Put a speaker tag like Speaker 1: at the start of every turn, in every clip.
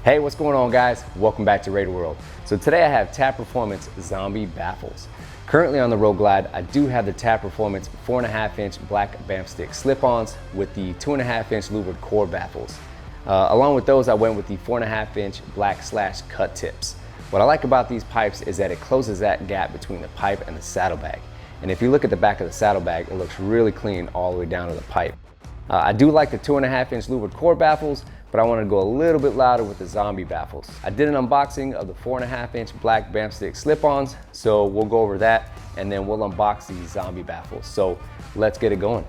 Speaker 1: Hey, what's going on, guys? Welcome back to Raider World. So today I have TAP Performance Zombie Baffles. Currently on the Road Glide, I do have the TAP Performance 4.5-inch black B.A.M stick slip-ons with the 2.5-inch Louvered Core Baffles. Along with those, I went with the 4.5-inch black / cut tips. What I like about these pipes is that it closes that gap between the pipe and the saddlebag. And if you look at the back of the saddlebag, it looks really clean all the way down to the pipe. I do like the 2.5-inch Louvered Core Baffles, but I wanted to go a little bit louder with the Zombie Baffles. I did an unboxing of the 4.5-inch black B.A.M stick slip-ons, so we'll go over that and then we'll unbox these Zombie Baffles. So let's get it going.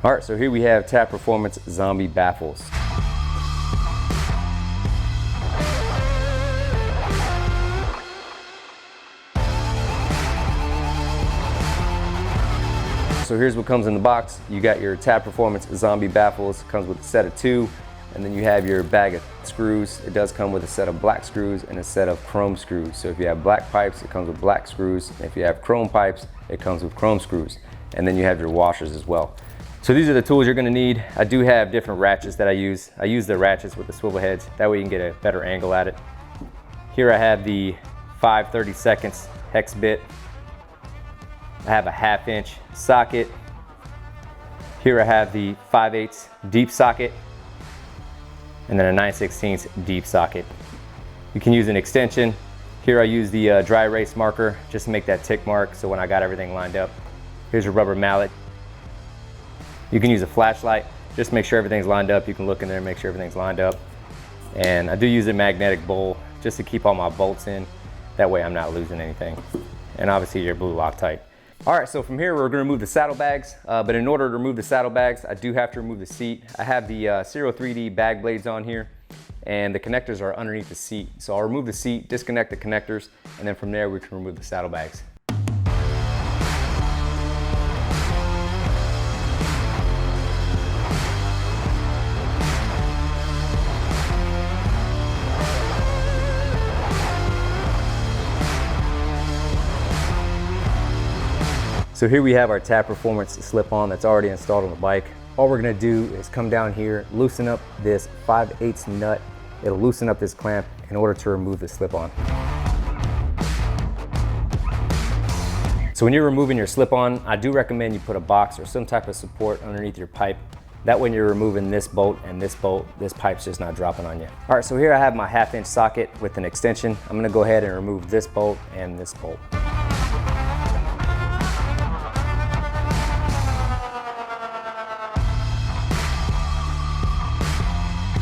Speaker 1: All right, so here we have TAP Performance Zombie Baffles. So here's what comes in the box. You got your TAP Performance Zombie Baffles, comes with a set of 2, and then you have your bag of screws. It does come with a set of black screws and a set of chrome screws. So if you have black pipes, it comes with black screws. If you have chrome pipes, it comes with chrome screws. And then you have your washers as well. So these are the tools you're gonna need. I do have different ratchets that I use. I use the ratchets with the swivel heads. That way you can get a better angle at it. Here I have the 5/32 hex bit. I have a 1/2-inch socket. Here I have the 5/8 deep socket, and then a 9/16 deep socket. You can use an extension. Here I use the dry erase marker just to make that tick mark, so when I got everything lined up. Here's your rubber mallet. You can use a flashlight, just make sure everything's lined up. You can look in there and make sure everything's lined up. And I do use a magnetic bowl just to keep all my bolts in. That way I'm not losing anything. And obviously your blue Loctite. All right, so from here we're gonna remove the saddlebags, but in order to remove the saddlebags, I do have to remove the seat. I have the Serial 3D bag blades on here, and the connectors are underneath the seat. So I'll remove the seat, disconnect the connectors, and then from there we can remove the saddlebags. So here we have our TAP Performance slip-on that's already installed on the bike. All we're gonna do is come down here, loosen up this 5/8 nut. It'll loosen up this clamp in order to remove the slip-on. So when you're removing your slip-on, I do recommend you put a box or some type of support underneath your pipe. That when you're removing this bolt and this bolt, this pipe's just not dropping on you. All right, so here I have my 1/2-inch socket with an extension. I'm gonna go ahead and remove this bolt and this bolt.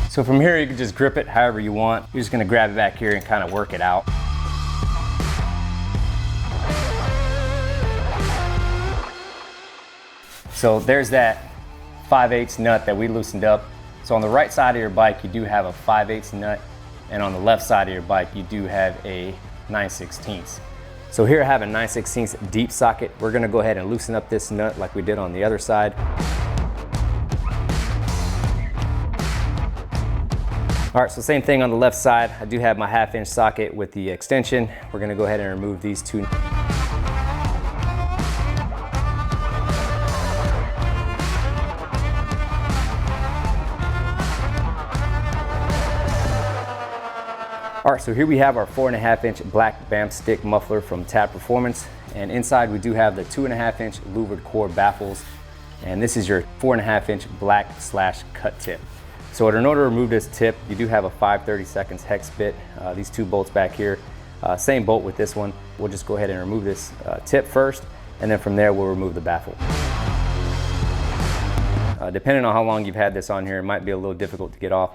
Speaker 1: So from here, you can just grip it however you want. You're just gonna grab it back here and kind of work it out. So there's that 5/8 nut that we loosened up. So on the right side of your bike, you do have a 5/8 nut, and on the left side of your bike, you do have a 9/16. So here I have a 9/16 deep socket. We're gonna go ahead and loosen up this nut like we did on the other side. All right, so same thing on the left side. I do have my 1/2-inch socket with the extension. We're gonna go ahead and remove these two. All right, so here we have our 4.5-inch black B.A.M stick muffler from TAP Performance. And inside we do have the 2.5-inch Louvered Core Baffles. And this is your 4.5-inch black / cut tip. So in order to remove this tip, you do have a 5/32 hex bit. These 2 bolts back here, same bolt with this one. We'll just go ahead and remove this tip first, and then from there we'll remove the baffle. Depending on how long you've had this on here, it might be a little difficult to get off.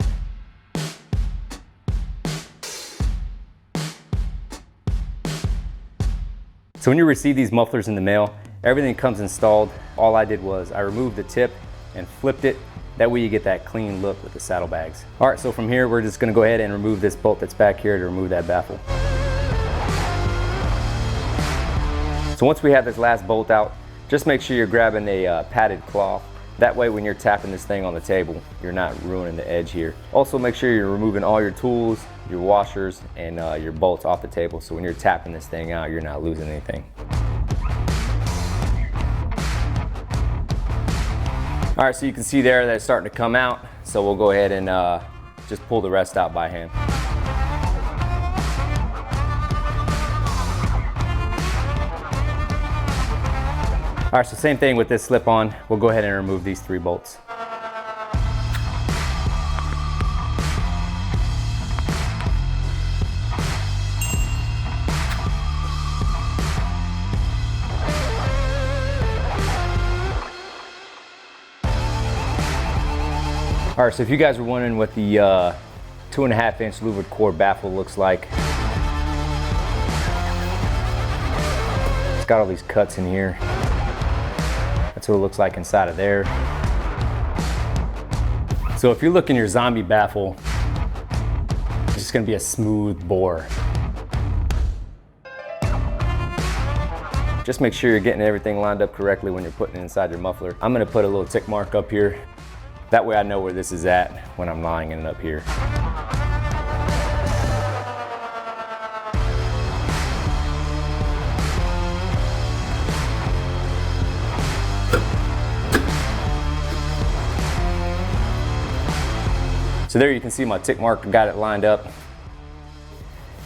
Speaker 1: So when you receive these mufflers in the mail, everything comes installed. All I did was I removed the tip and flipped it. That way you get that clean look with the saddlebags. All right, so from here, we're just gonna go ahead and remove this bolt that's back here to remove that baffle. So once we have this last bolt out, just make sure you're grabbing a padded cloth That way when you're tapping this thing on the table, you're not ruining the edge here. Also make sure you're removing all your tools, your washers, and your bolts off the table, so when you're tapping this thing out, you're not losing anything. All right, so you can see there that it's starting to come out, so we'll go ahead and just pull the rest out by hand. All right, so same thing with this slip-on. We'll go ahead and remove these 3 bolts. All right, so if you guys were wondering what the 2.5-inch louvered core baffle looks like, it's got all these cuts in here. That's what it looks like inside of there. So if you look in your zombie baffle, it's just gonna be a smooth bore. Just make sure you're getting everything lined up correctly when you're putting it inside your muffler. I'm gonna put a little tick mark up here. That way I know where this is at when I'm lining it up here. So there you can see my tick mark, got it lined up,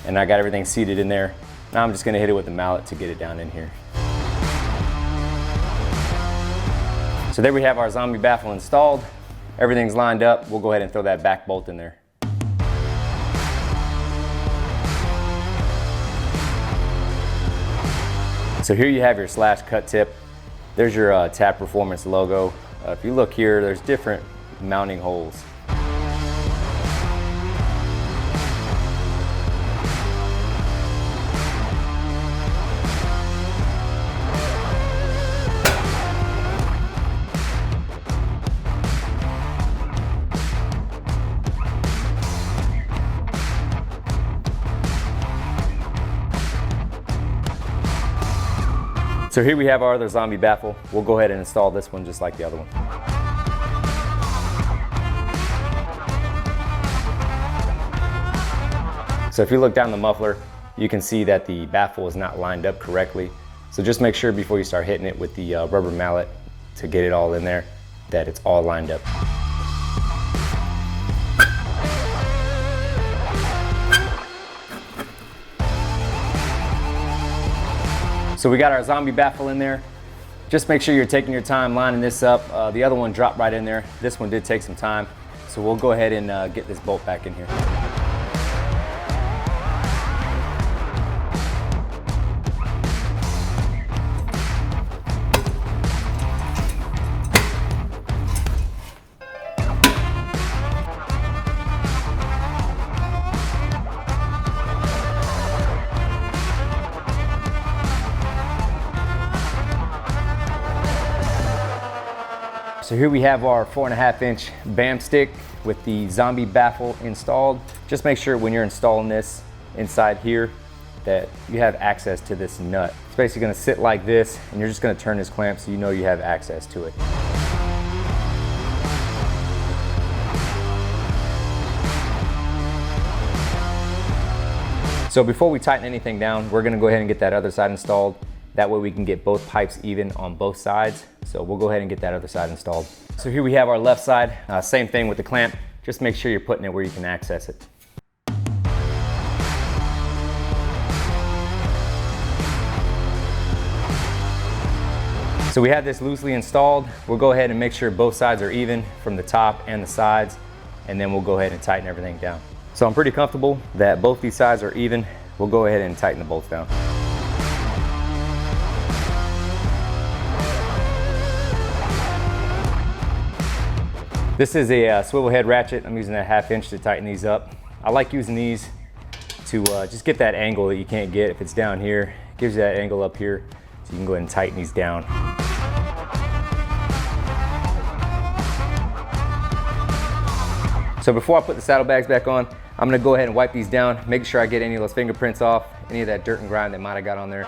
Speaker 1: and I got everything seated in there. Now I'm just gonna hit it with the mallet to get it down in here. So there we have our zombie baffle installed. Everything's lined up. We'll go ahead and throw that back bolt in there. So here you have your slash cut tip. There's your Tap Performance logo. If you look here, there's different mounting holes. So here we have our other zombie baffle. We'll go ahead and install this one just like the other one. So if you look down the muffler, you can see that the baffle is not lined up correctly. So just make sure before you start hitting it with the rubber mallet to get it all in there, that it's all lined up. So we got our zombie baffle in there. Just make sure you're taking your time lining this up. The other one dropped right in there. This one did take some time. So we'll go ahead and get this bolt back in here. So here we have our 4.5-inch B.A.M stick with the zombie baffle installed. Just make sure when you're installing this inside here that you have access to this nut. It's basically gonna sit like this, and you're just gonna turn this clamp so you know you have access to it. So before we tighten anything down, we're gonna go ahead and get that other side installed. That way we can get both pipes even on both sides. So we'll go ahead and get that other side installed. So here we have our left side. Same thing with the clamp. Just make sure you're putting it where you can access it. So we have this loosely installed. We'll go ahead and make sure both sides are even from the top and the sides, and then we'll go ahead and tighten everything down. So I'm pretty comfortable that both these sides are even. We'll go ahead and tighten the bolts down. This is a swivel head ratchet. I'm using a 1/2 inch to tighten these up. I like using these to just get that angle that you can't get if it's down here. It gives you that angle up here, so you can go ahead and tighten these down. So before I put the saddlebags back on, I'm gonna go ahead and wipe these down, make sure I get any of those fingerprints off, any of that dirt and grime that might have got on there.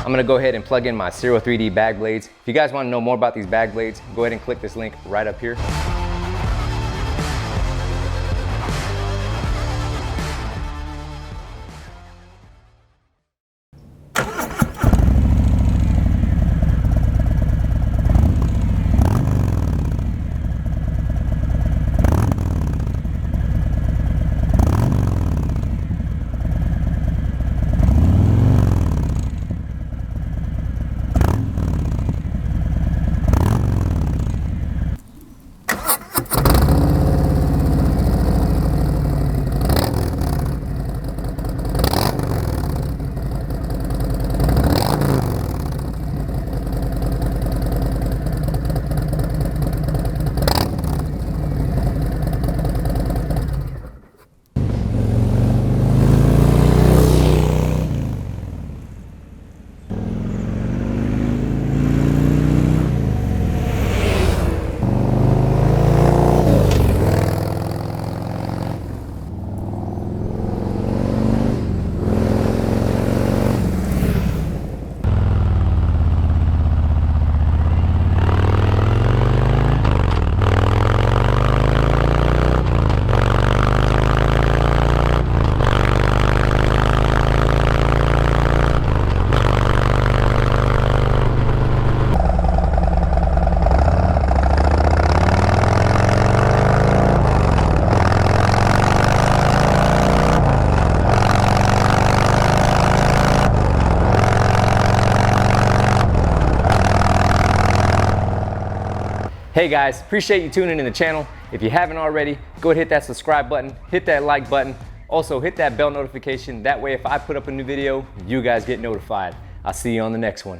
Speaker 1: I'm gonna go ahead and plug in my Serial 3D bag blades. If you guys wanna know more about these bag blades, go ahead and click this link right up here. Hey guys, appreciate you tuning in the channel. If you haven't already, go ahead and hit that subscribe button, hit that like button. Also hit that bell notification. That way if I put up a new video, you guys get notified. I'll see you on the next one.